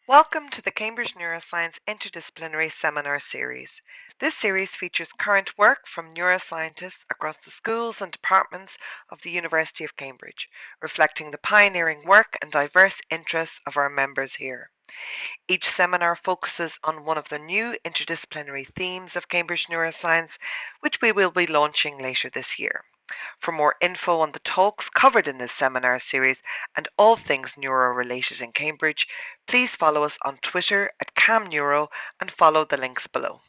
Welcome to the Cambridge Neuroscience Interdisciplinary Seminar Series. This series features current work from neuroscientists across the schools and departments of the University of Cambridge, reflecting the pioneering work and diverse interests of our members here. Each seminar focuses on one of the new interdisciplinary themes of Cambridge Neuroscience, which we will be launching later this year. For more info on the talks covered in this seminar series and all things neuro-related in Cambridge, please follow us on Twitter at CamNeuro and follow the links below.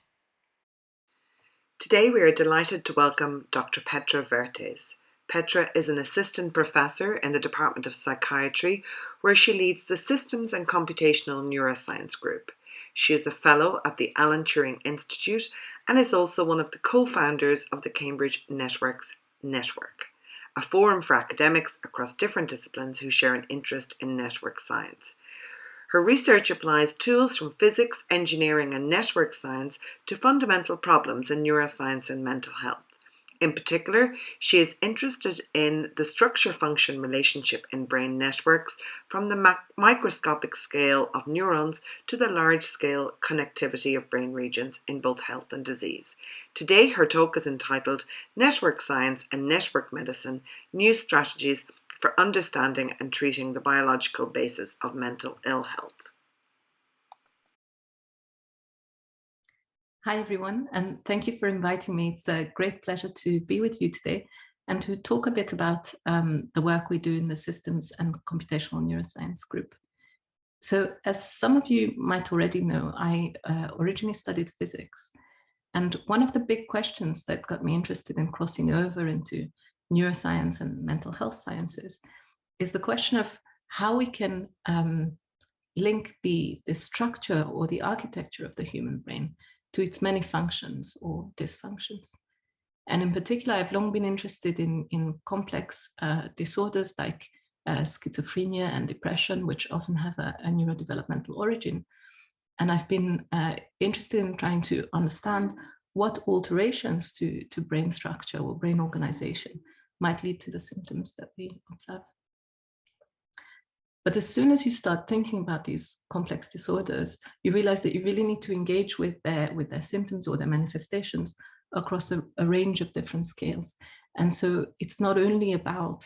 Today we are delighted to welcome Dr. Petra Vertes. Petra is an assistant professor in the Department of Psychiatry, where she leads the Systems and Computational Neuroscience group. She is a fellow at the Alan Turing Institute and is also one of the co-founders of the Cambridge Networks Network, a forum for academics across different disciplines who share an interest in network science. Her research applies tools from physics, engineering, and network science to fundamental problems in neuroscience and mental health. In particular, she is interested in the structure-function relationship in brain networks, from the microscopic scale of neurons to the large-scale connectivity of brain regions in both health and disease. Today, her talk is entitled Network Science and Network Medicine: New Strategies for Understanding and Treating the Biological Basis of Mental Ill Health. Hi, everyone, and thank you for inviting me. It's a great pleasure to be with you today and to talk a bit about the work we do in the Systems and Computational Neuroscience group. So, as some of you might already know, I originally studied physics. And one of the big questions that got me interested in crossing over into neuroscience and mental health sciences is the question of how we can link the structure or the architecture of the human brain to its many functions or dysfunctions. And in particular, I've long been interested in complex disorders like schizophrenia and depression, which often have a neurodevelopmental origin. And I've been interested in trying to understand what alterations to brain structure or brain organization might lead to the symptoms that we observe. But as soon as you start thinking about these complex disorders, you realize that you really need to engage with their symptoms or their manifestations across a range of different scales. And so it's not only about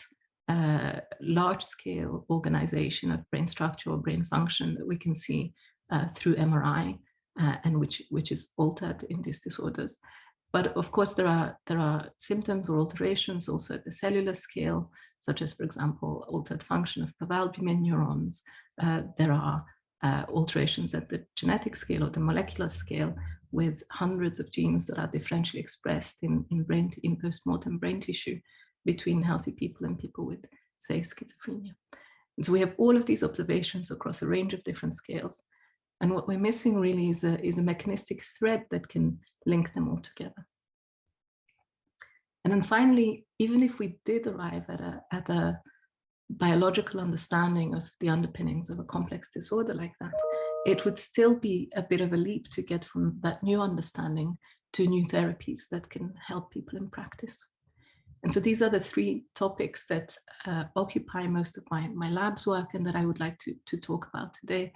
large-scale organization of brain structure or brain function that we can see through MRI and which is altered in these disorders. But of course, there are symptoms or alterations also at the cellular scale, such as, for example, altered function of parvalbumin neurons. There are alterations at the genetic scale or the molecular scale, with hundreds of genes that are differentially expressed in post-mortem brain tissue between healthy people and people with, say, schizophrenia. And so we have all of these observations across a range of different scales. And what we're missing really is a mechanistic thread that can link them all together. And then finally, even if we did arrive at a biological understanding of the underpinnings of a complex disorder like that, it would still be a bit of a leap to get from that new understanding to new therapies that can help people in practice. And so these are the three topics that occupy most of my lab's work and that I would like to talk about today.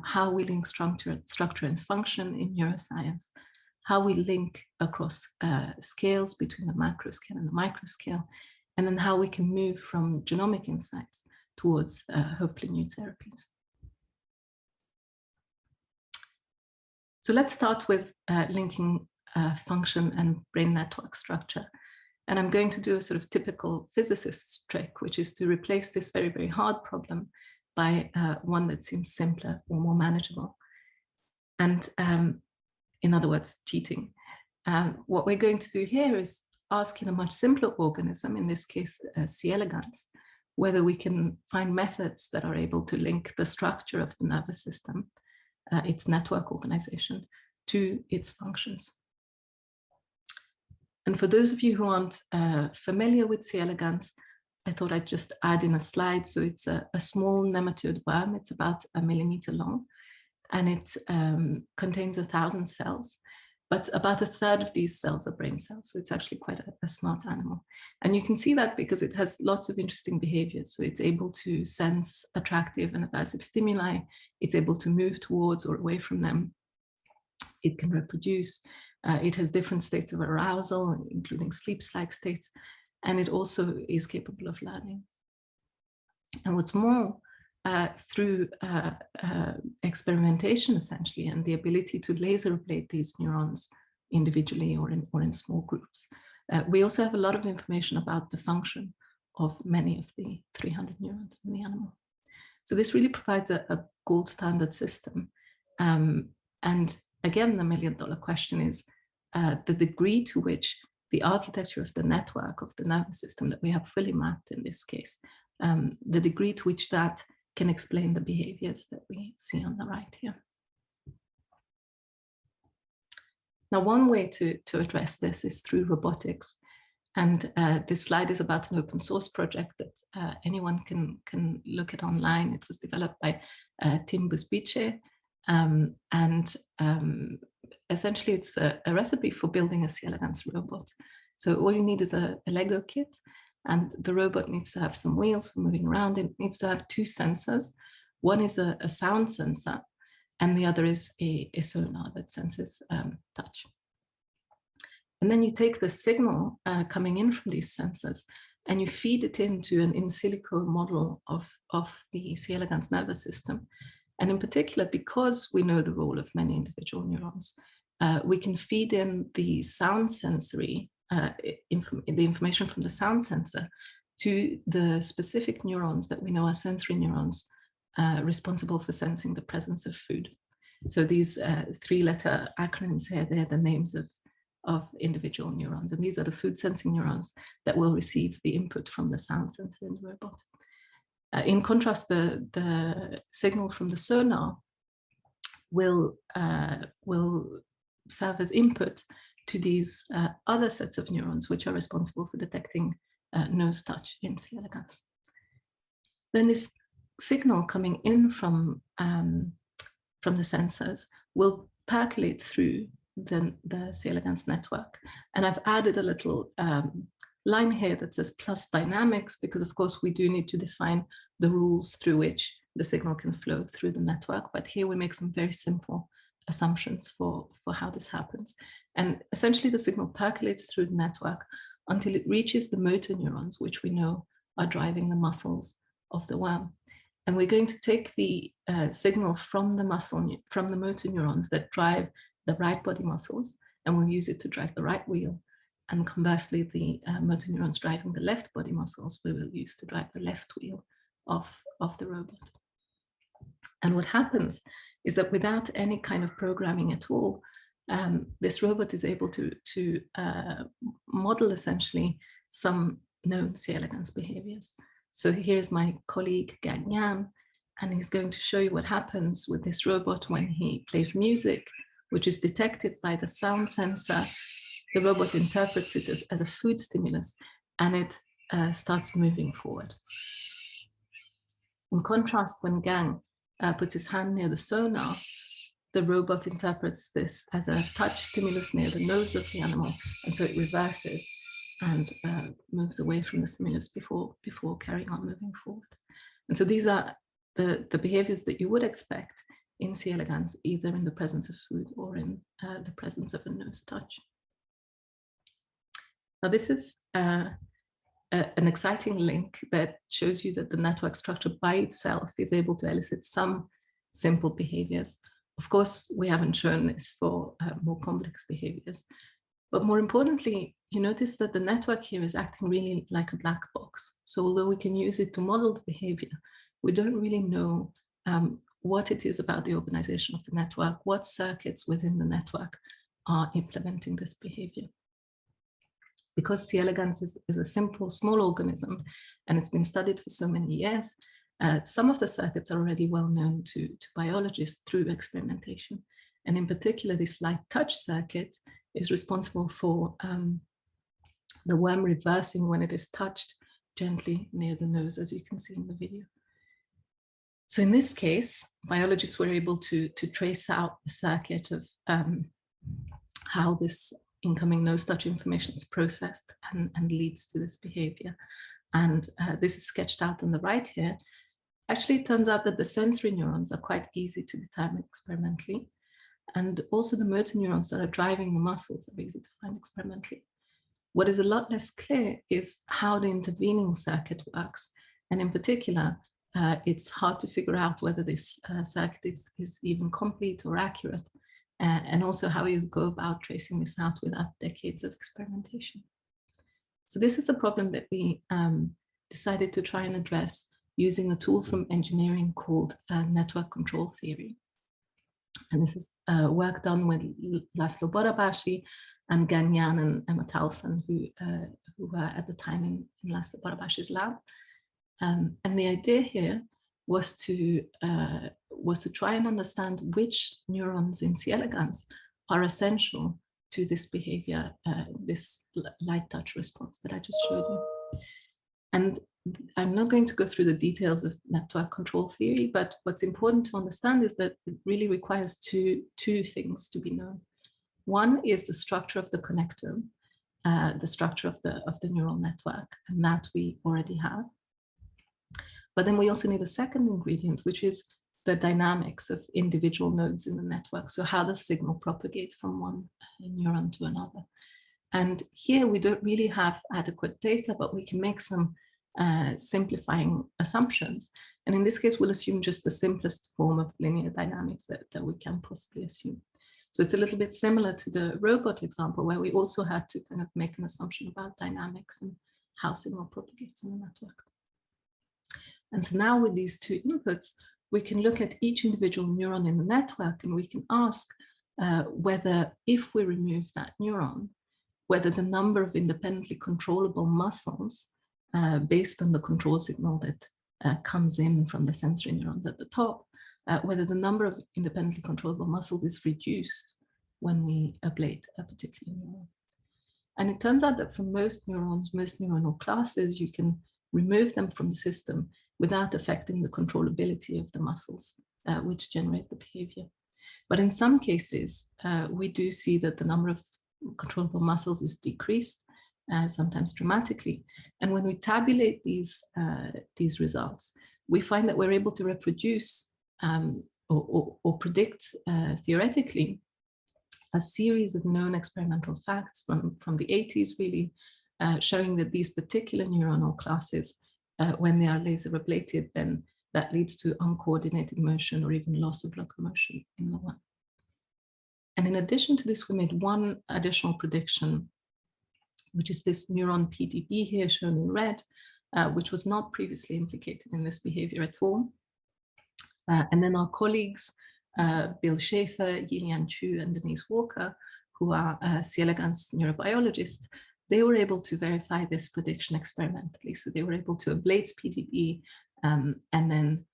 How we link structure and function in neuroscience, how we link across scales between the macro scale and the micro scale, and then how we can move from genomic insights towards hopefully new therapies. So let's start with linking function and brain network structure. And I'm going to do a sort of typical physicist's trick, which is to replace this very, very hard problem by one that seems simpler or more manageable. And in other words, cheating. What we're going to do here is ask in a much simpler organism, in this case, C. elegans, whether we can find methods that are able to link the structure of the nervous system, its network organization, to its functions. And for those of you who aren't familiar with C. elegans, I thought I'd just add in a slide. So it's a small nematode worm. It's about 1 millimeter long, and it contains 1,000 cells. but about a third of these cells are brain cells. So it's actually quite a smart animal. And you can see that because it has lots of interesting behaviors. So it's able to sense attractive and aversive stimuli. It's able to move towards or away from them. It can reproduce. It has different states of arousal, including sleep-like states. And it also is capable of learning. And what's more, through experimentation, essentially, and the ability to laser ablate these neurons individually or in small groups, we also have a lot of information about the function of many of the 300 neurons in the animal. So this really provides a gold standard system. And again, the million-dollar question is the degree to which the architecture of the network of the nervous system that we have fully mapped in this case, the degree to which that can explain the behaviors that we see on the right here. Now, one way to address this is through robotics. And this slide is about an open source project that anyone can look at online. It was developed by Tim Busbice. Essentially, it's a recipe for building a C. elegans robot. So all you need is a Lego kit. And the robot needs to have some wheels for moving around. It needs to have two sensors. One is a sound sensor, and the other is a sonar that senses touch. And then you take the signal coming in from these sensors, and you feed it into an in silico model of the C. elegans nervous system. And in particular, because we know the role of many individual neurons, we can feed in the sound sensory the information from the sound sensor to the specific neurons that we know are sensory neurons responsible for sensing the presence of food. So these three-letter acronyms here, they're the names of individual neurons. And these are the food sensing neurons that will receive the input from the sound sensor in the robot. In contrast, the signal from the sonar will serve as input to these other sets of neurons, which are responsible for detecting nose touch in C. elegans. Then this signal coming in from the sensors will percolate through the C. elegans network. And I've added a little line here that says plus dynamics, because of course we do need to define the rules through which the signal can flow through the network. But here we make some very simple assumptions for how this happens. And essentially the signal percolates through the network until it reaches the motor neurons, which we know are driving the muscles of the worm. And we're going to take the signal from the motor neurons that drive the right body muscles, and we'll use it to drive the right wheel. And conversely, the motor neurons driving the left body muscles, we will use to drive the left wheel of the robot. And what happens is that without any kind of programming at all, this robot is able to model essentially some known C. elegans behaviors. So here's my colleague Gagnan, and he's going to show you what happens with this robot when he plays music, which is detected by the sound sensor. The robot interprets it as a food stimulus, and it starts moving forward. In contrast, when Gang puts his hand near the sonar, the robot interprets this as a touch stimulus near the nose of the animal, and so it reverses and moves away from the stimulus before carrying on moving forward. And so these are the behaviors that you would expect in C. elegans, either in the presence of food or in the presence of a nose touch. Now, this is an exciting link that shows you that the network structure by itself is able to elicit some simple behaviors. Of course, we haven't shown this for more complex behaviors. But more importantly, you notice that the network here is acting really like a black box. So although we can use it to model the behavior, we don't really know what it is about the organization of the network, what circuits within the network are implementing this behavior. Because C. elegans is a simple, small organism, and it's been studied for so many years, some of the circuits are already well known to biologists through experimentation. And in particular, this light touch circuit is responsible for the worm reversing when it is touched gently near the nose, as you can see in the video. So in this case, biologists were able to trace out the circuit of how this incoming nose touch information is processed and leads to this behavior. And this is sketched out on the right here. Actually, it turns out that the sensory neurons are quite easy to determine experimentally. And also the motor neurons that are driving the muscles are easy to find experimentally. What is a lot less clear is how the intervening circuit works. And in particular, it's hard to figure out whether this circuit is even complete or accurate, and also how you go about tracing this out without decades of experimentation. So this is the problem that we decided to try and address using a tool from engineering called network control theory. And this is work done with Laszlo Borabashi and Gagnon and Emma Towson, who were at the time in Laszlo Borabashi's lab. And the idea here was to try and understand which neurons in C. elegans are essential to this behavior, this light touch response that I just showed you. And I'm not going to go through the details of network control theory, but what's important to understand is that it really requires two things to be known. One is the structure of the connectome, the structure of the neural network, and that we already have. But then we also need a second ingredient, which is the dynamics of individual nodes in the network. So how the signal propagates from one neuron to another. And here we don't really have adequate data, but we can make some simplifying assumptions. And in this case, we'll assume just the simplest form of linear dynamics that we can possibly assume. So it's a little bit similar to the robot example, where we also had to kind of make an assumption about dynamics and how signal propagates in the network. And so now with these two inputs, we can look at each individual neuron in the network, and we can ask whether, if we remove that neuron, whether the number of independently controllable muscles based on the control signal that comes in from the sensory neurons at the top, whether the number of independently controllable muscles is reduced when we ablate a particular neuron. And it turns out that for most neurons, most neuronal classes, you can remove them from the system without affecting the controllability of the muscles which generate the behavior. But in some cases, we do see that the number of controllable muscles is decreased, sometimes dramatically. And when we tabulate these results, we find that we're able to reproduce or predict theoretically a series of known experimental facts from the 80s, really, showing that these particular neuronal classes, when they are laser ablated, then that leads to uncoordinated motion or even loss of locomotion in the one. And in addition to this, we made one additional prediction, which is this neuron PDB here shown in red, which was not previously implicated in this behavior at all. And then our colleagues, Bill Schaefer, Yilian Chu, and Denise Walker, who are C. elegans neurobiologists, they were able to verify this prediction experimentally. So they were able to ablate PDB and then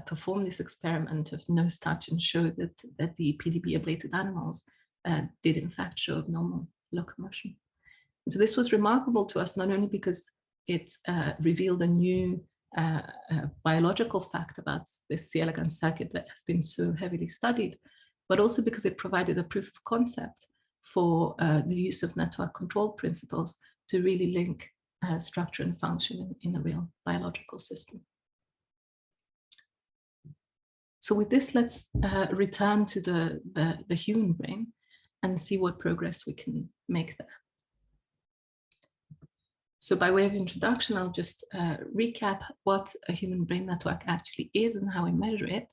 perform this experiment of nose touch and show that the PDB ablated animals did in fact show abnormal locomotion. And so this was remarkable to us, not only because it revealed a new biological fact about this C. elegans circuit that has been so heavily studied, but also because it provided a proof of concept for the use of network control principles to really link structure and function in a real biological system. So with this, let's return to the human brain and see what progress we can make there. So by way of introduction, I'll just recap what a human brain network actually is and how we measure it.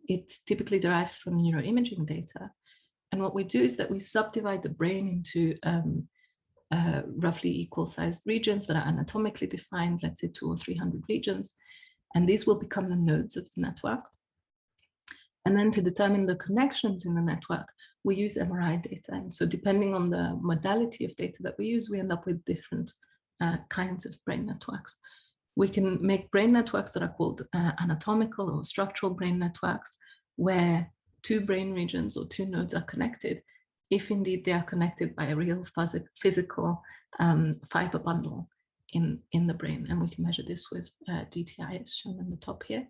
It typically derives from neuroimaging data. And what we do is that we subdivide the brain into roughly equal sized regions that are anatomically defined, let's say 200 or 300 regions. And these will become the nodes of the network. And then to determine the connections in the network, we use MRI data. And so depending on the modality of data that we use, we end up with different kinds of brain networks. We can make brain networks that are called anatomical or structural brain networks, where two brain regions or two nodes are connected, if indeed they are connected by a real physical fiber bundle in the brain. And we can measure this with DTI, as shown in the top here.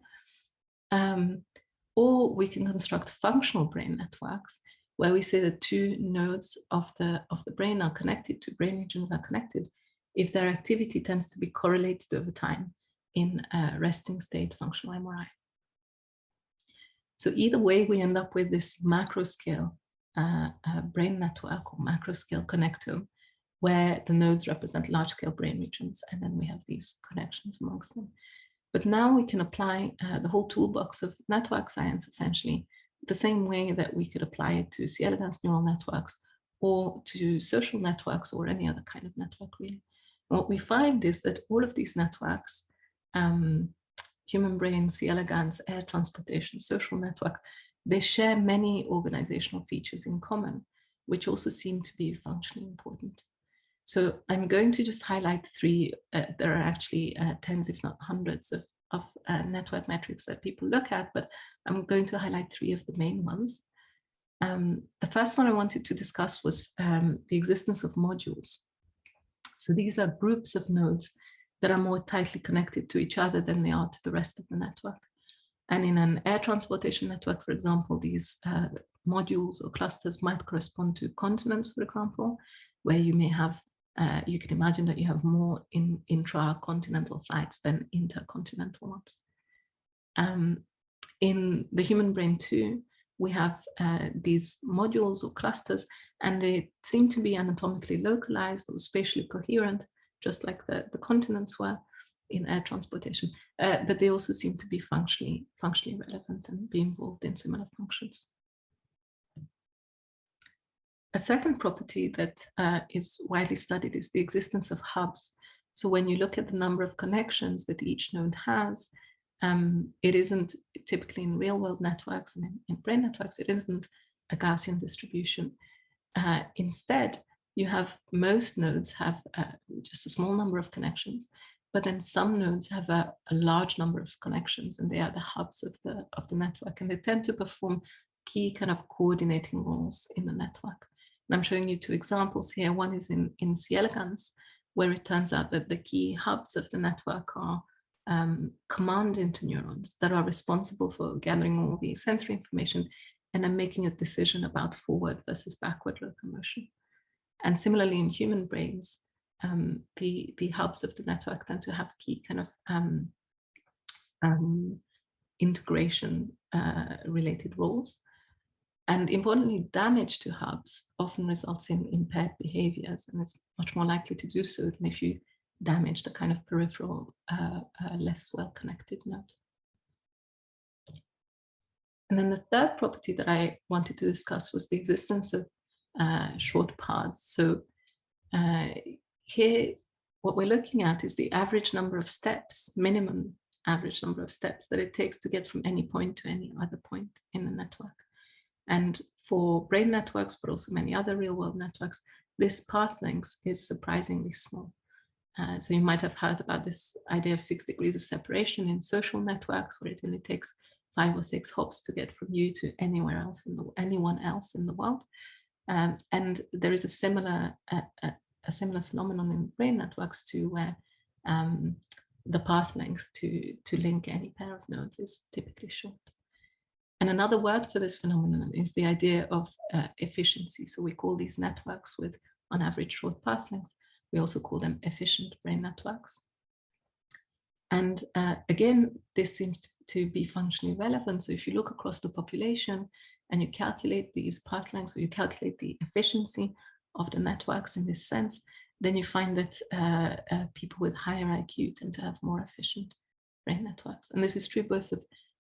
Or we can construct functional brain networks where we say that two nodes of the brain are connected, two brain regions are connected, if their activity tends to be correlated over time in a resting state functional MRI. So either way, we end up with this macro scale brain network or macro scale connectome, where the nodes represent large scale brain regions, and then we have these connections amongst them. But now we can apply the whole toolbox of network science, essentially, the same way that we could apply it to C. elegans neural networks or to social networks or any other kind of network, really. And what we find is that all of these networks, human brain, C. elegans, air transportation, social networks, they share many organizational features in common, which also seem to be functionally important. So I'm going to just highlight three. There are actually tens, if not hundreds, of network metrics that people look at, but I'm going to highlight three of the main ones. The first one I wanted to discuss was the existence of modules. So these are groups of nodes that are more tightly connected to each other than they are to the rest of the network. And in an air transportation network, for example, these modules or clusters might correspond to continents, for example, where you may have you can imagine that you have more intra-continental flights than intercontinental ones. In the human brain too, we have these modules or clusters, and they seem to be anatomically localized or spatially coherent, just like the continents were in air transportation, but they also seem to be functionally relevant and be involved in similar functions. A second property that is widely studied is the existence of hubs. So when you look at the number of connections that each node has, it isn't typically in real world networks and in brain networks, it isn't a Gaussian distribution. Instead, you have most nodes have just a small number of connections, but then some nodes have a large number of connections, and they are the hubs of the network, and they tend to perform key kind of coordinating roles in the network. And I'm showing you two examples here. One is in C. elegans, where it turns out that the key hubs of the network are command interneurons that are responsible for gathering all the sensory information and then making a decision about forward versus backward locomotion. And similarly, in human brains, the hubs of the network tend to have key kind of integration related roles. And importantly, damage to hubs often results in impaired behaviors, and it's much more likely to do so than if you damage the kind of peripheral, less well-connected node. And then the third property that I wanted to discuss was the existence of short paths. So here, what we're looking at is the average number of steps, minimum average number of steps that it takes to get from any point to any other point in the network. And for brain networks, but also many other real-world networks, this path length is surprisingly small. So you might have heard about this idea of 6 degrees of separation in social networks, where it only takes 5 or 6 hops to get from you to anyone else in the world. And there is a similar phenomenon in brain networks too, where the path length to link any pair of nodes is typically short. And another word for this phenomenon is the idea of efficiency. So we call these networks with, on average, short path lengths. We also call them efficient brain networks. And again, this seems to be functionally relevant. So if you look across the population and you calculate these path lengths, or you calculate the efficiency of the networks in this sense, then you find that people with higher IQ tend to have more efficient brain networks. And this is true both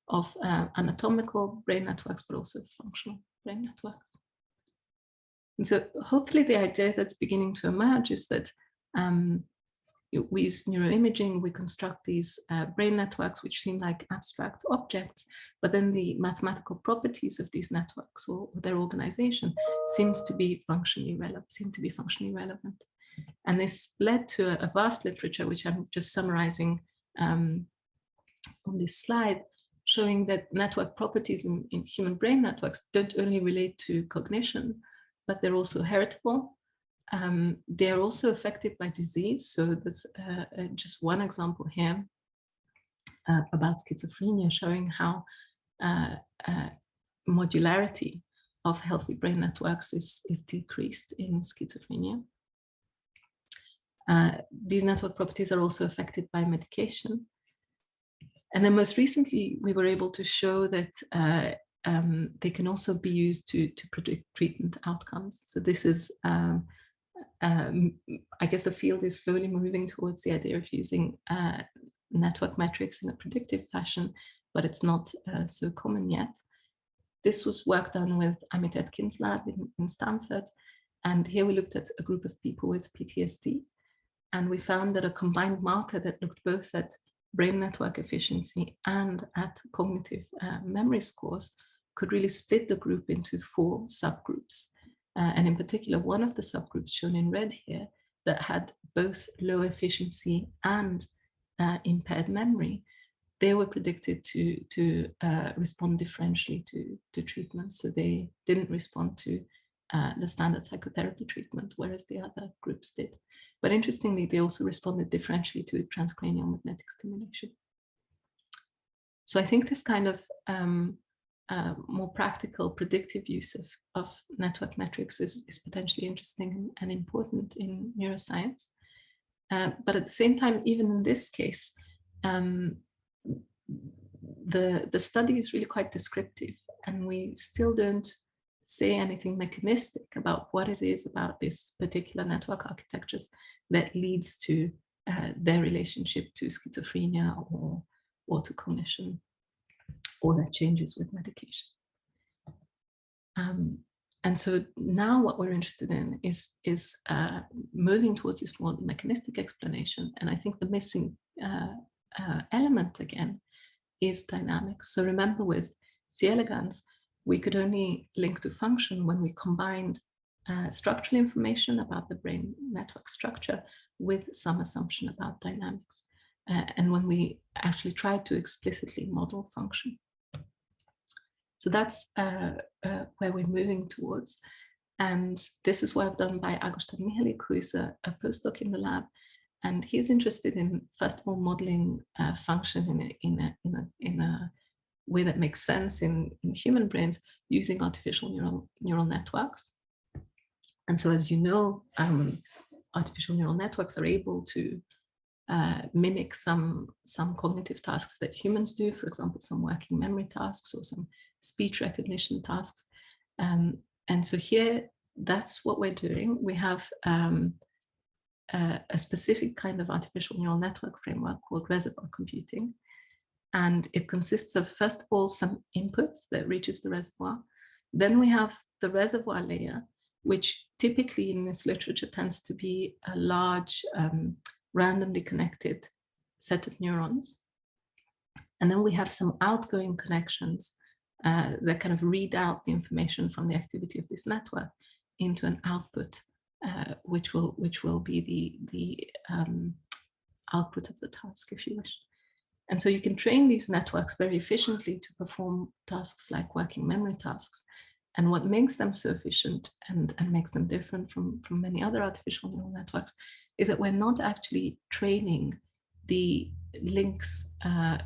of anatomical brain networks, but also functional brain networks. And so hopefully the idea that's beginning to emerge is that we use neuroimaging, we construct these brain networks which seem like abstract objects, but then the mathematical properties of these networks or their organization seem to be functionally relevant. And this led to a vast literature, which I'm just summarizing on this slide, showing that network properties in human brain networks don't only relate to cognition, but they're also heritable. They're also affected by disease. So there's just one example here about schizophrenia, showing how modularity of healthy brain networks is decreased in schizophrenia. These network properties are also affected by medication. And then most recently, we were able to show that they can also be used to predict treatment outcomes. So this is, I guess the field is slowly moving towards the idea of using network metrics in a predictive fashion, but it's not so common yet. This was work done with Amit Etkin's lab in Stanford. And here we looked at a group of people with PTSD. And we found that a combined marker that looked both at brain network efficiency and at cognitive memory scores could really split the group into 4 subgroups. And in particular, one of the subgroups shown in red here that had both low efficiency and impaired memory, they were predicted to respond differentially to treatment. So they didn't respond to the standard psychotherapy treatment, whereas the other groups did. But interestingly, they also responded differentially to transcranial magnetic stimulation. So I think this kind of more practical predictive use of network metrics is potentially interesting and important in neuroscience. But at the same time, even in this case, the study is really quite descriptive, and we still don't say anything mechanistic about what it is about this particular network architectures that leads to their relationship to schizophrenia or to cognition, or that changes with medication. And so now what we're interested in is moving towards this more mechanistic explanation. And I think the missing element again is dynamics. So remember, with C. elegans, we could only link to function when we combined structural information about the brain network structure with some assumption about dynamics. And when we actually tried to explicitly model function. So that's where we're moving towards. And this is work done by Agostan Mihalik, who is a postdoc in the lab. And he's interested in, first of all, modeling function in a way that makes sense in human brains using artificial neural networks. And so, as you know, artificial neural networks are able to mimic some cognitive tasks that humans do, for example, some working memory tasks or some speech recognition tasks. And so here, that's what we're doing. We have a specific kind of artificial neural network framework called reservoir computing. And it consists of, first of all, some inputs that reaches the reservoir. Then we have the reservoir layer, which typically in this literature tends to be a large, randomly connected set of neurons. And then we have some outgoing connections that kind of read out the information from the activity of this network into an output, which will be the output of the task, if you wish. And so you can train these networks very efficiently to perform tasks like working memory tasks. And what makes them so efficient and makes them different from many other artificial neural networks is that we're not actually training the links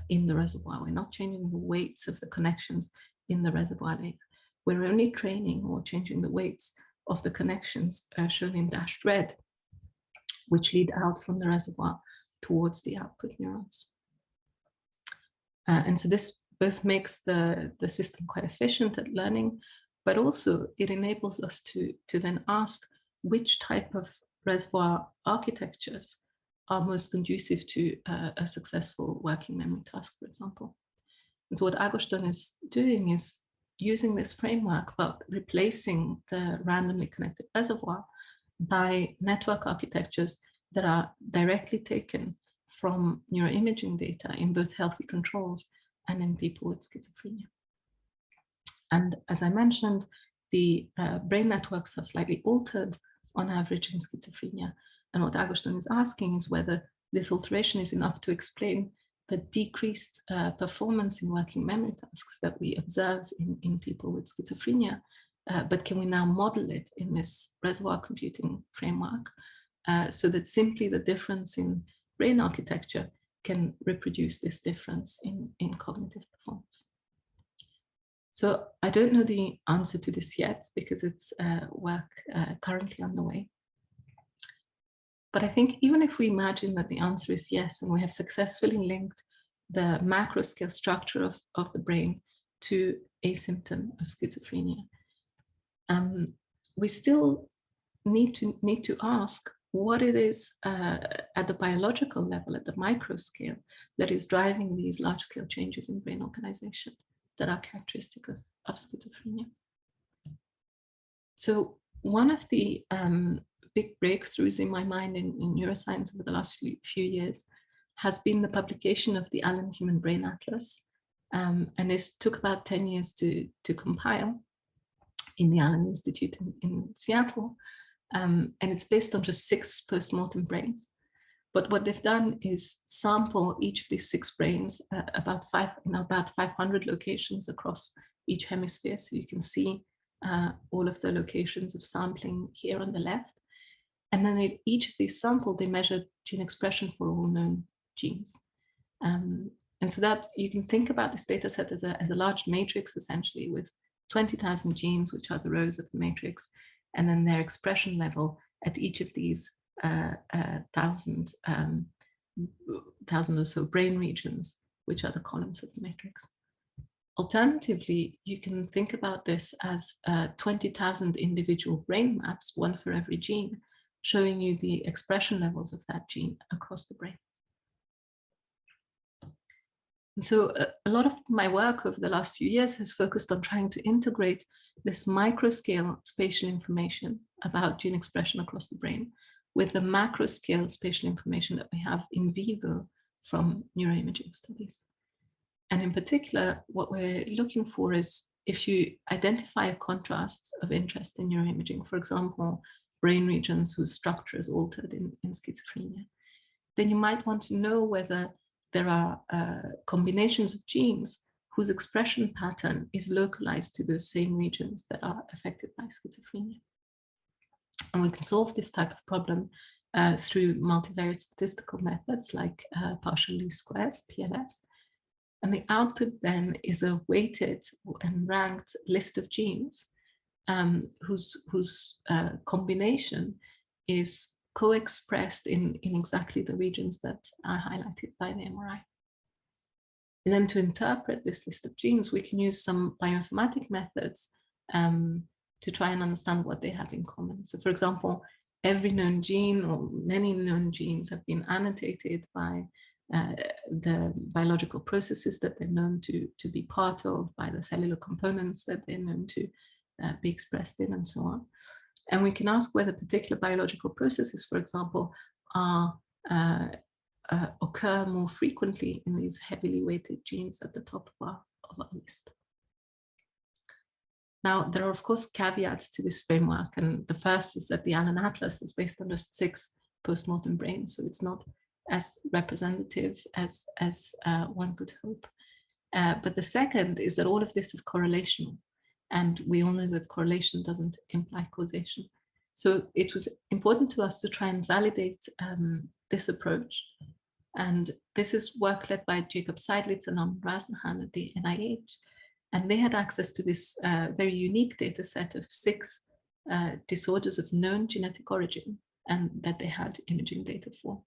in the reservoir. We're not changing the weights of the connections in the reservoir layer. We're only training or changing the weights of the connections shown in dashed red, which lead out from the reservoir towards the output neurons. And so this both makes the system quite efficient at learning, but also it enables us to then ask which type of reservoir architectures are most conducive to a successful working memory task, for example. And so what Agostan is doing is using this framework, but replacing the randomly connected reservoir by network architectures that are directly taken from neuroimaging data in both healthy controls and in people with schizophrenia. And as I mentioned, the brain networks are slightly altered on average in schizophrenia. And what Agostan is asking is whether this alteration is enough to explain the decreased performance in working memory tasks that we observe in people with schizophrenia, but can we now model it in this reservoir computing framework so that simply the difference in brain architecture can reproduce this difference in cognitive performance. So I don't know the answer to this yet because it's work currently underway. But I think even if we imagine that the answer is yes, and we have successfully linked the macro scale structure of the brain to a symptom of schizophrenia, we still need to ask what it is at the biological level, at the micro scale, that is driving these large scale changes in brain organization that are characteristic of schizophrenia. So one of the big breakthroughs in my mind in neuroscience over the last few years has been the publication of the Allen Human Brain Atlas. And this took about 10 years to compile in the Allen Institute in Seattle. And it's based on just 6 post-mortem brains. But what they've done is sample each of these 6 brains in about 500 locations across each hemisphere. So you can see all of the locations of sampling here on the left. And then in each of these samples, they measured gene expression for all known genes. And so that you can think about this data set as a large matrix, essentially, with 20,000 genes, which are the rows of the matrix, and then their expression level at each of these thousand or so brain regions, which are the columns of the matrix. Alternatively, you can think about this as 20,000 individual brain maps, one for every gene, showing you the expression levels of that gene across the brain. And so a lot of my work over the last few years has focused on trying to integrate this micro-scale spatial information about gene expression across the brain with the macro-scale spatial information that we have in vivo from neuroimaging studies. And in particular, what we're looking for is if you identify a contrast of interest in neuroimaging, for example, brain regions whose structure is altered in schizophrenia, then you might want to know whether there are combinations of genes whose expression pattern is localized to those same regions that are affected by schizophrenia. And we can solve this type of problem through multivariate statistical methods like partial least squares, PLS. And the output then is a weighted and ranked list of genes whose combination is co-expressed in exactly the regions that are highlighted by the MRI. And then to interpret this list of genes, we can use some bioinformatic methods to try and understand what they have in common. So for example, every known gene or many known genes have been annotated by the biological processes that they're known to be part of, by the cellular components that they're known to be expressed in, and so on. And we can ask whether particular biological processes, for example, occur more frequently in these heavily weighted genes at the top of our list. Now, there are, of course, caveats to this framework. And the first is that the Allen Atlas is based on just 6 postmortem brains. So it's not as representative as one could hope. But the second is that all of this is correlational. And we all know that correlation doesn't imply causation. So it was important to us to try and validate this approach. And this is work led by Jacob Seidlitz and Amnon Rasnahan at the NIH. And they had access to this very unique data set of 6 disorders of known genetic origin, and that they had imaging data for.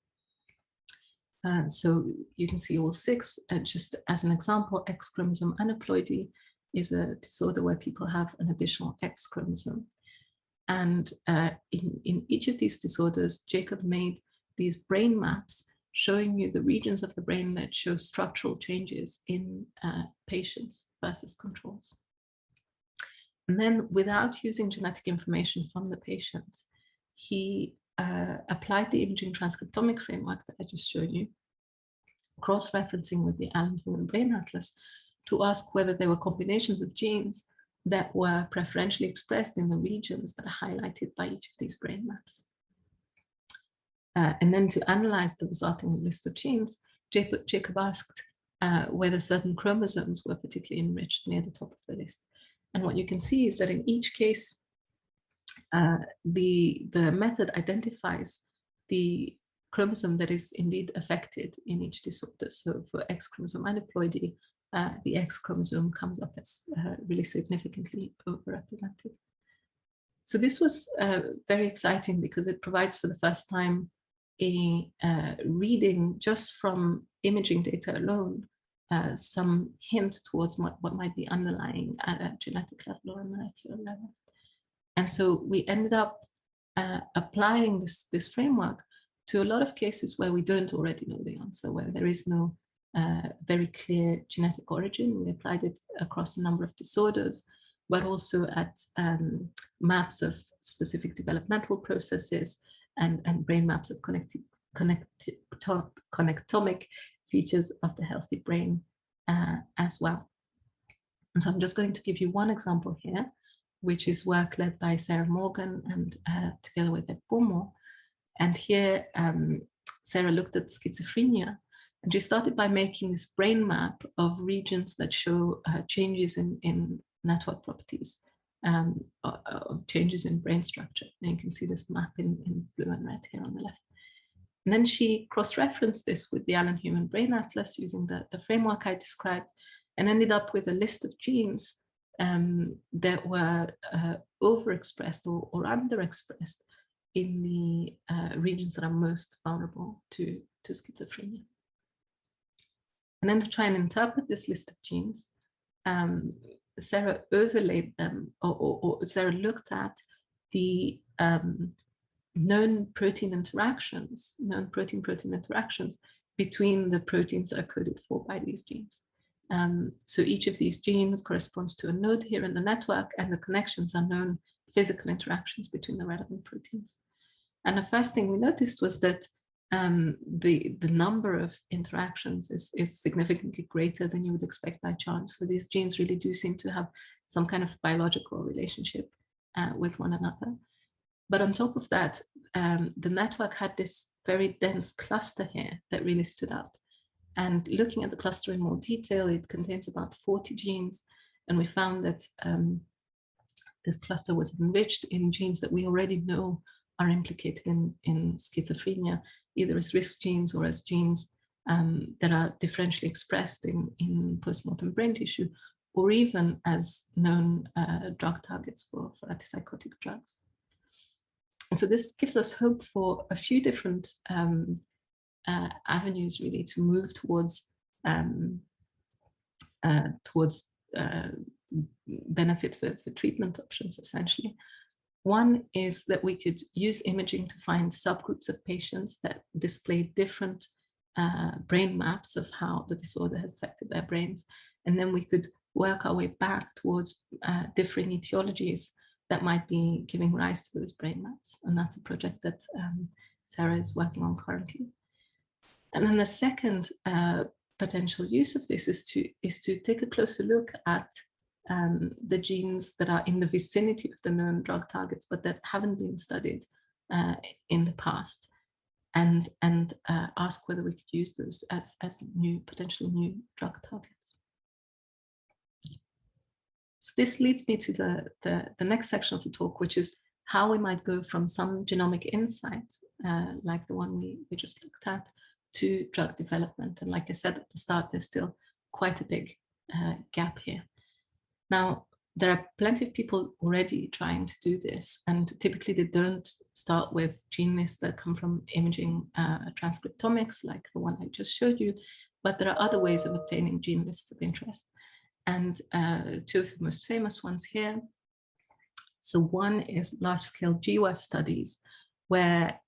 So you can see all 6, just as an example, X chromosome aneuploidy is a disorder where people have an additional X chromosome. And in each of these disorders, Jacob made these brain maps showing you the regions of the brain that show structural changes in patients versus controls. And then without using genetic information from the patients, he applied the imaging transcriptomic framework that I just showed you, cross-referencing with the Allen Human Brain Atlas, to ask whether there were combinations of genes that were preferentially expressed in the regions that are highlighted by each of these brain maps. And then to analyze the resulting list of genes, Jacob asked whether certain chromosomes were particularly enriched near the top of the list. And what you can see is that in each case, the method identifies the chromosome that is indeed affected in each disorder. So for X chromosome aneuploidy, the X chromosome comes up as really significantly overrepresented. So this was very exciting because it provides for the first time a reading just from imaging data alone, some hint towards what might be underlying at a genetic level or a molecular level. And so we ended up applying this framework to a lot of cases where we don't already know the answer, where there is no very clear genetic origin. We applied it across a number of disorders, but also at maps of specific developmental processes and brain maps of connectomic features of the healthy brain as well. And so I'm just going to give you one example here, which is work led by Sarah Morgan and together with Ed Beaumont. And here, Sarah looked at schizophrenia, and she started by making this brain map of regions that show changes in network properties, changes in brain structure. And you can see this map in blue and red here on the left. And then she cross-referenced this with the Allen Human Brain Atlas using the framework I described, and ended up with a list of genes that were overexpressed or underexpressed in the regions that are most vulnerable to schizophrenia. And then to try and interpret this list of genes, Sarah overlaid them, or Sarah looked at the known protein interactions, known protein-protein interactions between the proteins that are coded for by these genes. So each of these genes corresponds to a node here in the network, and the connections are known physical interactions between the relevant proteins. And the first thing we noticed was that the number of interactions is significantly greater than you would expect by chance. So these genes really do seem to have some kind of biological relationship with one another. But on top of that, the network had this very dense cluster here that really stood out. And looking at the cluster in more detail, it contains about 40 genes. And we found that this cluster was enriched in genes that we already know are implicated in schizophrenia, either as risk genes or as genes that are differentially expressed in postmortem brain tissue, or even as known drug targets for antipsychotic drugs. And so this gives us hope for a few different avenues really to move towards benefit for treatment options, essentially. One is that we could use imaging to find subgroups of patients that display different brain maps of how the disorder has affected their brains. And then we could work our way back towards differing etiologies that might be giving rise to those brain maps. And that's a project that Sarah is working on currently. And then the second potential use of this is to take a closer look at the genes that are in the vicinity of the known drug targets, but that haven't been studied in the past, and ask whether we could use those as potentially new drug targets. So this leads me to the next section of the talk, which is how we might go from some genomic insights, like the one we just looked at, to drug development. And like I said at the start, there's still quite a big gap here. Now, there are plenty of people already trying to do this, and typically they don't start with gene lists that come from imaging transcriptomics, like the one I just showed you, but there are other ways of obtaining gene lists of interest. And two of the most famous ones here. So one is large-scale GWAS studies, where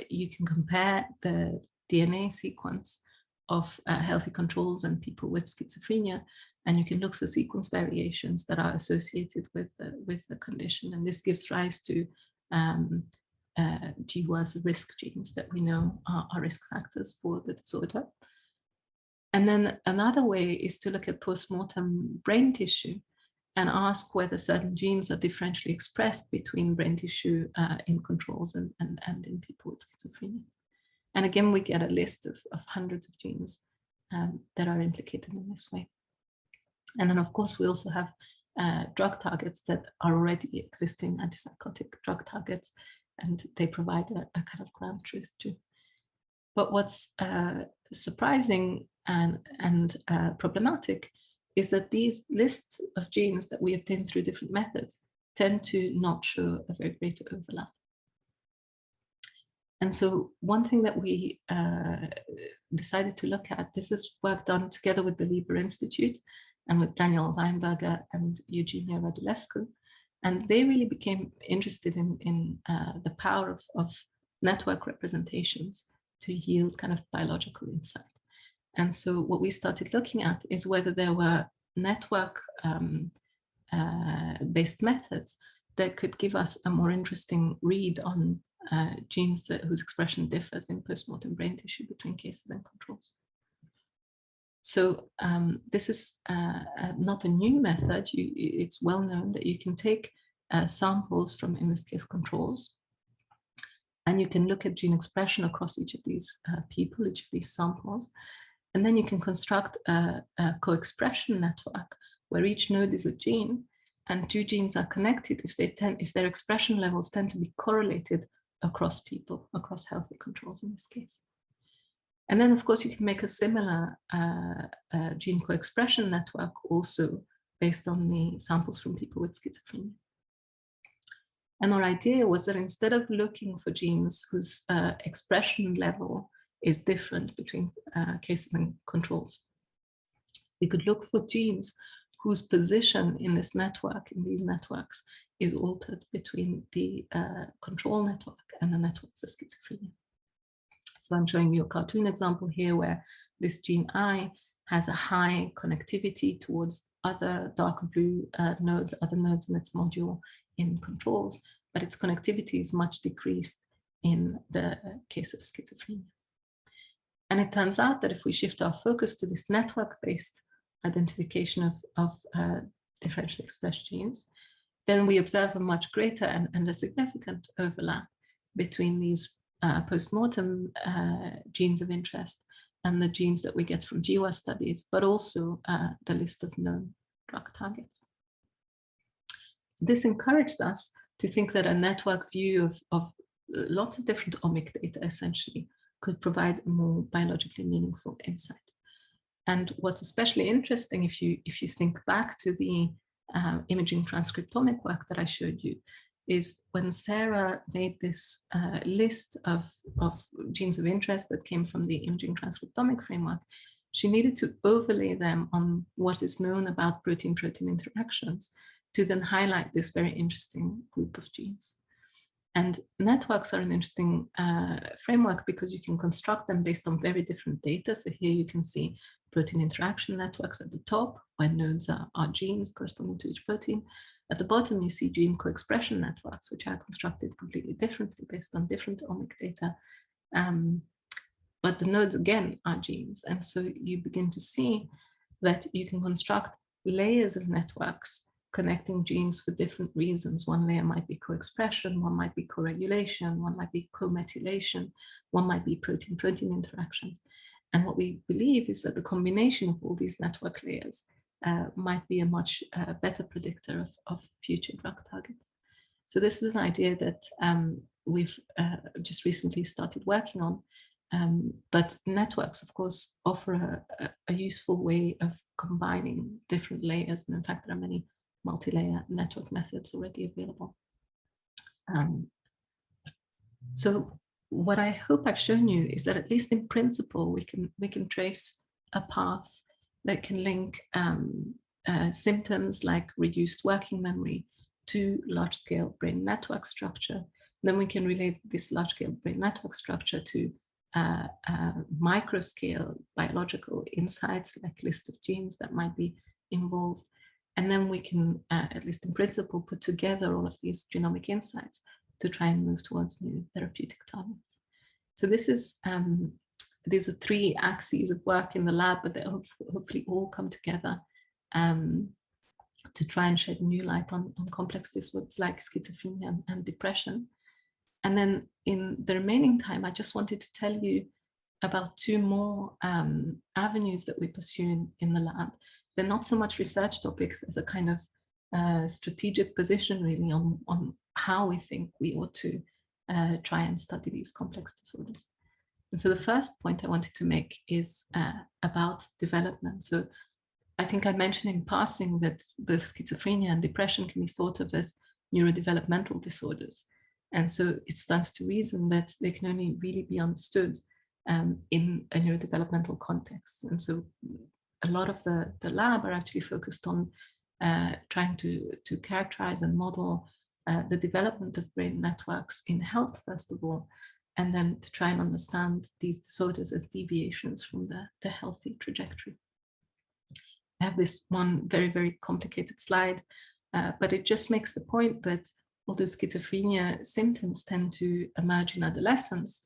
you can compare the DNA sequence of healthy controls and people with schizophrenia, and you can look for sequence variations that are associated with the condition. And this gives rise to GWAS risk genes that we know are risk factors for the disorder. And then another way is to look at postmortem brain tissue and ask whether certain genes are differentially expressed between brain tissue in controls and in people with schizophrenia. And again, we get a list of hundreds of genes that are implicated in this way. And then, of course, we also have drug targets that are already existing antipsychotic drug targets, and they provide a kind of ground truth too. But what's surprising and problematic is that these lists of genes that we obtain through different methods tend to not show a very great overlap. And so one thing that we decided to look at, this is work done together with the Lieber Institute and with Daniel Weinberger and Eugenia Radulescu. And they really became interested in the power of network representations to yield kind of biological insight. And so what we started looking at is whether there were network based methods that could give us a more interesting read on genes whose expression differs in postmortem brain tissue between cases and controls. So this is not a new method. It's well known that you can take samples from, in this case, controls, and you can look at gene expression across each of these people, each of these samples, and then you can construct a co-expression network where each node is a gene, and two genes are connected if their expression levels tend to be correlated across people, across healthy controls in this case. And then, of course, you can make a similar gene co-expression network also based on the samples from people with schizophrenia. And our idea was that instead of looking for genes whose expression level is different between cases and controls, we could look for genes whose position in this network, in these networks, is altered between the control network and the network for schizophrenia. So I'm showing you a cartoon example here where this gene I has a high connectivity towards other darker blue nodes, other nodes in its module in controls, but its connectivity is much decreased in the case of schizophrenia. And it turns out that if we shift our focus to this network-based identification of differentially expressed genes, then we observe a much greater and a significant overlap between these post-mortem genes of interest and the genes that we get from GWAS studies, but also the list of known drug targets. So this encouraged us to think that a network view of lots of different omic data essentially could provide a more biologically meaningful insight. And what's especially interesting, if you think back to the imaging transcriptomic work that I showed you, is when Sarah made this list of genes of interest that came from the imaging transcriptomic framework, she needed to overlay them on what is known about protein-protein interactions to then highlight this very interesting group of genes. And networks are an interesting framework because you can construct them based on very different data. So here you can see protein interaction networks at the top, where nodes are genes corresponding to each protein. At the bottom, you see gene co-expression networks, which are constructed completely differently based on different omic data. But the nodes, again, are genes. And so you begin to see that you can construct layers of networks connecting genes for different reasons. One layer might be co-expression, one might be co-regulation, one might be co-methylation, one might be protein-protein interactions. And what we believe is that the combination of all these network layers might be a much better predictor of future drug targets. So this is an idea that we've just recently started working on. But networks, of course, offer a useful way of combining different layers. And in fact, there are many multi-layer network methods already available. So what I hope I've shown you is that at least in principle, we can trace a path that can link symptoms like reduced working memory to large-scale brain network structure. Then we can relate this large-scale brain network structure to micro-scale biological insights like list of genes that might be involved. And then we can, at least in principle, put together all of these genomic insights to try and move towards new therapeutic targets. So this is, these are three axes of work in the lab, but they hopefully all come together to try and shed new light on complex disorders like schizophrenia and depression. And then in the remaining time, I just wanted to tell you about two more avenues that we pursue in the lab. They're not so much research topics as a kind of strategic position really on how we think we ought to try and study these complex disorders. And so the first point I wanted to make is about development. So I think I mentioned in passing that both schizophrenia and depression can be thought of as neurodevelopmental disorders. And so it stands to reason that they can only really be understood in a neurodevelopmental context. And so a lot of the lab are actually focused on trying to characterize and model the development of brain networks in health, first of all, and then to try and understand these disorders as deviations from the healthy trajectory. I have this one very, very complicated slide, but it just makes the point that although schizophrenia symptoms tend to emerge in adolescence,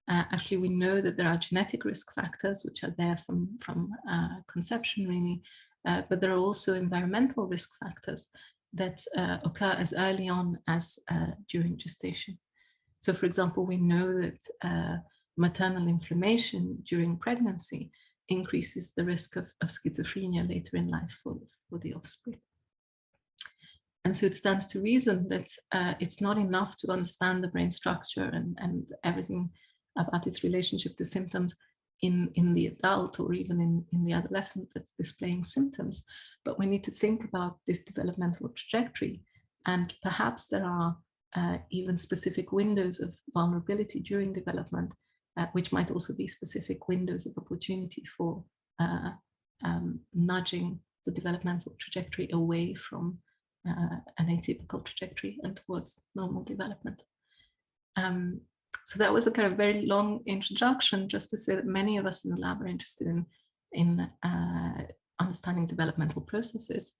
actually we know that there are genetic risk factors which are there from conception really, but there are also environmental risk factors that occur as early on as during gestation. So for example, we know that maternal inflammation during pregnancy increases the risk of schizophrenia later in life for the offspring. And so it stands to reason that it's not enough to understand the brain structure and everything about its relationship to symptoms in the adult or even in the adolescent that's displaying symptoms, but we need to think about this developmental trajectory. And perhaps there are even specific windows of vulnerability during development, which might also be specific windows of opportunity for nudging the developmental trajectory away from an atypical trajectory and towards normal development. So that was a kind of very long introduction just to say that many of us in the lab are interested in understanding developmental processes.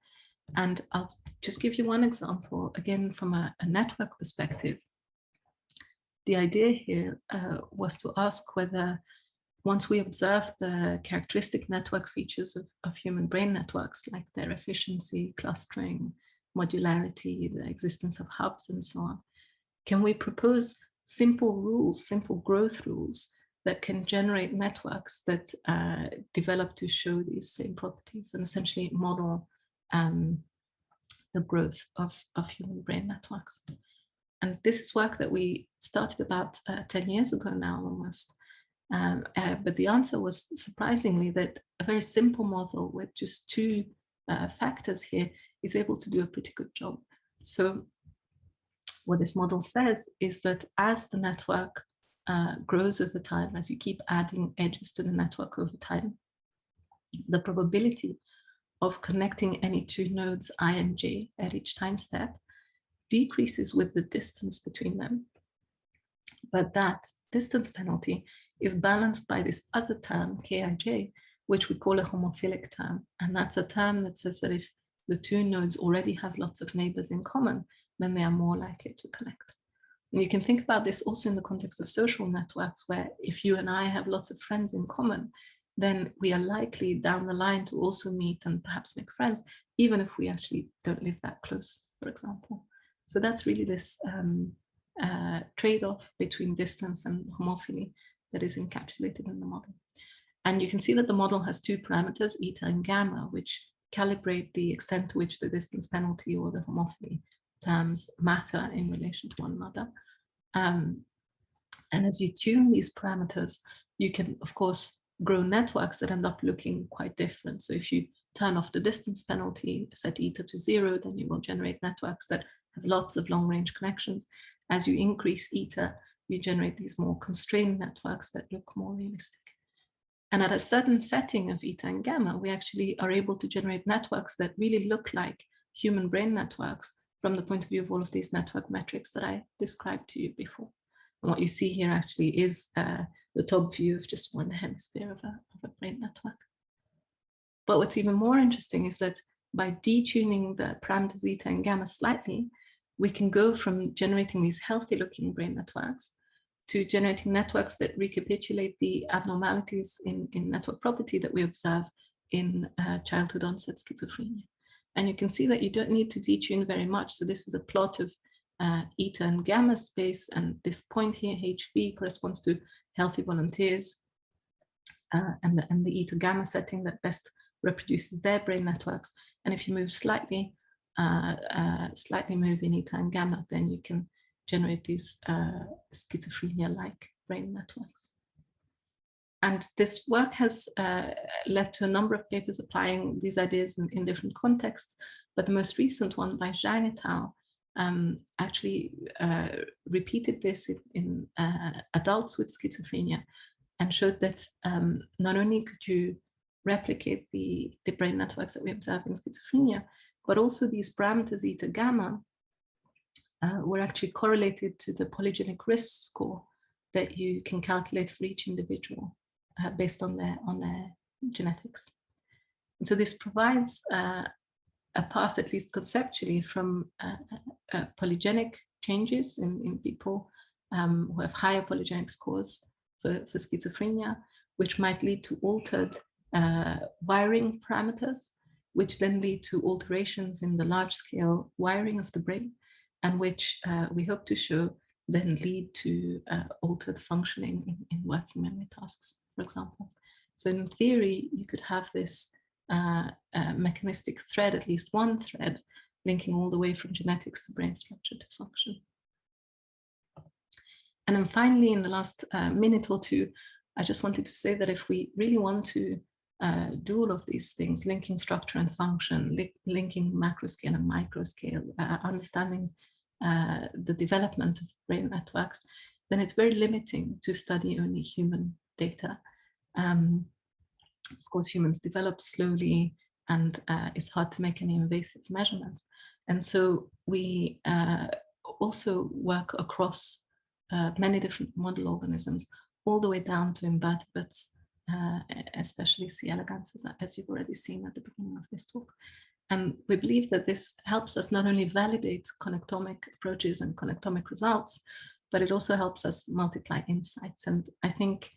And I'll just give you one example, again, from a network perspective. The idea here was to ask whether, once we observe the characteristic network features of human brain networks, like their efficiency, clustering, modularity, the existence of hubs, and so on, can we propose simple rules, simple growth rules that can generate networks that develop to show these same properties and essentially model the growth of human brain networks. And this is work that we started about 10 years ago now almost. But the answer was surprisingly that a very simple model with just two factors here is able to do a pretty good job. So what this model says is that as the network grows over time, as you keep adding edges to the network over time, the probability of connecting any two nodes I and j at each time step decreases with the distance between them. But that distance penalty is balanced by this other term, Kij, which we call a homophilic term. And that's a term that says that if the two nodes already have lots of neighbors in common, then they are more likely to connect. And you can think about this also in the context of social networks, where if you and I have lots of friends in common, then we are likely down the line to also meet and perhaps make friends, even if we actually don't live that close, for example. So that's really this trade-off between distance and homophily that is encapsulated in the model. And you can see that the model has two parameters, eta and gamma, which calibrate the extent to which the distance penalty or the homophily terms matter in relation to one another. And as you tune these parameters, you can, of course, grow networks that end up looking quite different. So if you turn off the distance penalty, set eta to 0, then you will generate networks that have lots of long-range connections. As you increase eta, you generate these more constrained networks that look more realistic. And at a certain setting of eta and gamma, we actually are able to generate networks that really look like human brain networks from the point of view of all of these network metrics that I described to you before. And what you see here actually is the top view of just one hemisphere of a brain network. But what's even more interesting is that by detuning the parameters eta and gamma slightly, we can go from generating these healthy looking brain networks to generating networks that recapitulate the abnormalities in network property that we observe in childhood onset schizophrenia. And you can see that you don't need to detune very much. So this is a plot of eta and gamma space, and this point here, HV, corresponds to healthy volunteers, and the eta gamma setting that best reproduces their brain networks. And if you move slightly move in eta and gamma, then you can generate these schizophrenia-like brain networks. And this work has led to a number of papers applying these ideas in different contexts, but the most recent one by Zhang et al. Actually repeated this in adults with schizophrenia and showed that not only could you replicate the brain networks that we observe in schizophrenia, but also these parameters eta gamma were actually correlated to the polygenic risk score that you can calculate for each individual based on their genetics. And so this provides a path, at least conceptually, from polygenic changes in people who have higher polygenic scores for schizophrenia, which might lead to altered wiring parameters, which then lead to alterations in the large-scale wiring of the brain, and which we hope to show then lead to altered functioning in working memory tasks, for example. So in theory, you could have this mechanistic thread, at least one thread, linking all the way from genetics to brain structure to function. And then finally, in the last minute or two, I just wanted to say that if we really want to do all of these things, linking structure and function, linking macro scale and micro scale, understanding the development of brain networks, then it's very limiting to study only human data. Of course, humans develop slowly, and it's hard to make any invasive measurements. And so we also work across many different model organisms, all the way down to invertebrates, especially C. elegans, as you've already seen at the beginning of this talk. And we believe that this helps us not only validate connectomic approaches and connectomic results, but it also helps us multiply insights. And I think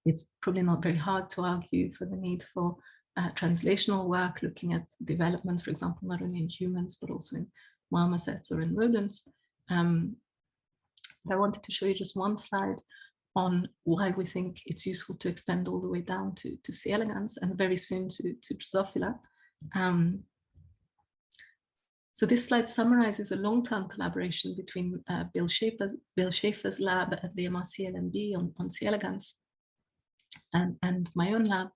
it's probably not very hard to argue for the need for translational work, looking at development, for example, not only in humans, but also in marmosets or in rodents. I wanted to show you just one slide on why we think it's useful to extend all the way down to C. elegans and very soon to Drosophila. So this slide summarizes a long-term collaboration between Bill Schaefer's lab at the MRC LMB on C. elegans and my own lab.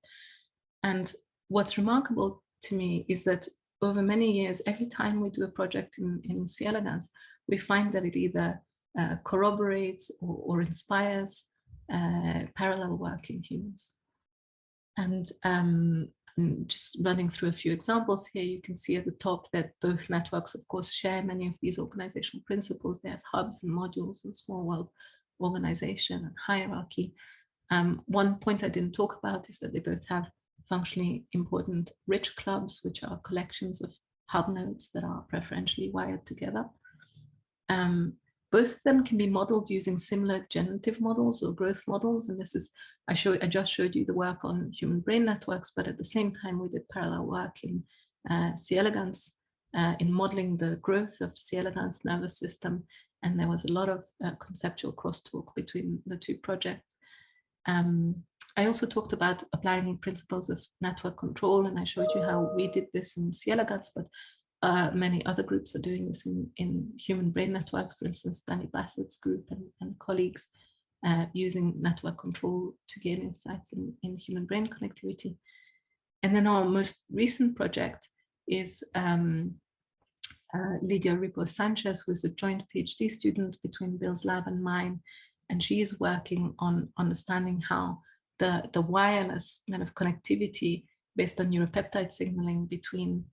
And what's remarkable to me is that over many years, every time we do a project in C. elegans, we find that it either corroborates or inspires parallel work in humans. And just running through a few examples here, you can see at the top that both networks, of course, share many of these organizational principles. They have hubs and modules and small world organization and hierarchy. One point I didn't talk about is that they both have functionally important rich clubs, which are collections of hub nodes that are preferentially wired together. Both of them can be modeled using similar generative models or growth models. And this is, I just showed you the work on human brain networks, but at the same time, we did parallel work in C. elegans, in modeling the growth of C. elegans nervous system. And there was a lot of conceptual crosstalk between the two projects. I also talked about applying principles of network control, and I showed you how we did this in C. elegans, but many other groups are doing this in human brain networks, for instance, Danny Bassett's group and colleagues using network control to gain insights in human brain connectivity. And then our most recent project is Lydia Ripos Sanchez, who is a joint PhD student between Bill's lab and mine. And she is working on understanding how the wireless kind of connectivity based on neuropeptide signaling between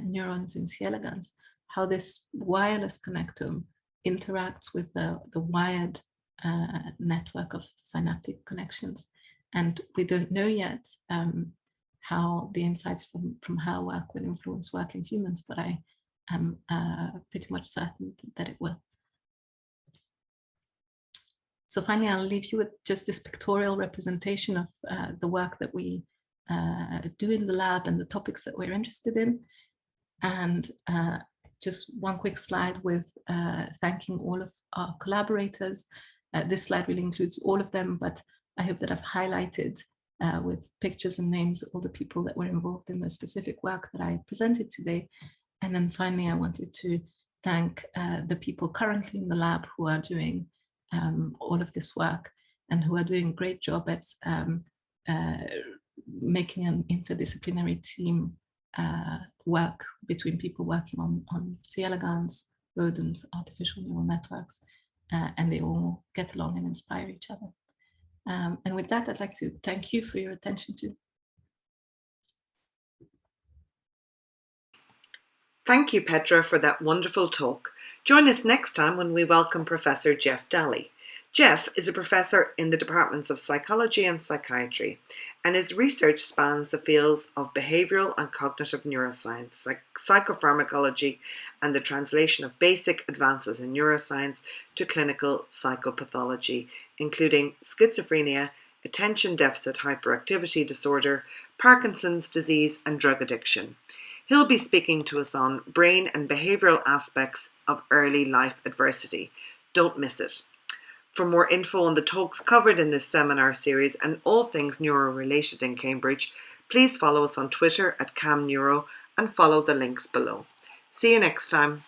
neurons in C. elegans, how this wireless connectome interacts with the wired network of synaptic connections. And we don't know yet how the insights from her work will influence work in humans, but I am pretty much certain that it will. So finally, I'll leave you with just this pictorial representation of the work that we do in the lab and the topics that we're interested in. And just one quick slide with thanking all of our collaborators. This slide really includes all of them, but I hope that I've highlighted with pictures and names all the people that were involved in the specific work that I presented today. And then finally, I wanted to thank the people currently in the lab who are doing all of this work. and who are doing a great job at making an interdisciplinary team work between people working on C. elegans, rodents, artificial neural networks, and they all get along and inspire each other. And with that, I'd like to thank you for your attention too. Thank you, Petra, for that wonderful talk. Join us next time when we welcome Professor Jeff Daly. Jeff is a professor in the departments of psychology and psychiatry, and his research spans the fields of behavioural and cognitive neuroscience, psychopharmacology, and the translation of basic advances in neuroscience to clinical psychopathology, including schizophrenia, attention deficit hyperactivity disorder, Parkinson's disease, and drug addiction. He'll be speaking to us on brain and behavioural aspects of early life adversity. Don't miss it. For more info on the talks covered in this seminar series and all things neuro-related in Cambridge, please follow us on Twitter @CamNeuro and follow the links below. See you next time.